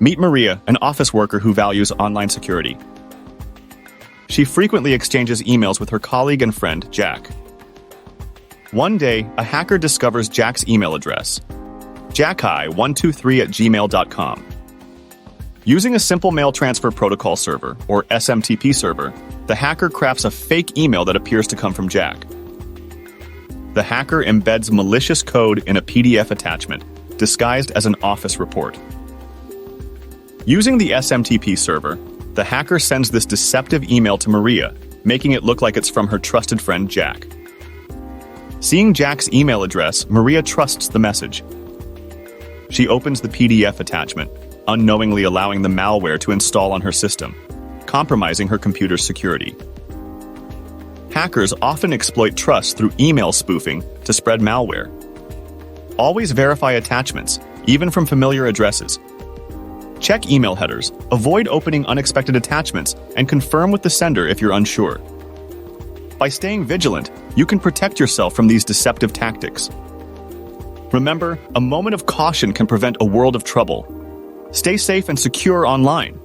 Meet Maria, an office worker who values online security. She frequently exchanges emails with her colleague and friend, Jack. One day, a hacker discovers Jack's email address, jacki123@gmail.com. Using a simple mail transfer protocol server, or SMTP server, the hacker crafts a fake email that appears to come from Jack. The hacker embeds malicious code in a PDF attachment, disguised as an office report. Using the SMTP server, the hacker sends this deceptive email to Maria, making it look like it's from her trusted friend Jack. Seeing Jack's email address, Maria trusts the message. She opens the PDF attachment, unknowingly allowing the malware to install on her system, compromising her computer's security. Hackers often exploit trust through email spoofing to spread malware. Always verify attachments, even from familiar addresses. Check email headers, avoid opening unexpected attachments, and confirm with the sender if you're unsure. By staying vigilant, you can protect yourself from these deceptive tactics. Remember, a moment of caution can prevent a world of trouble. Stay safe and secure online.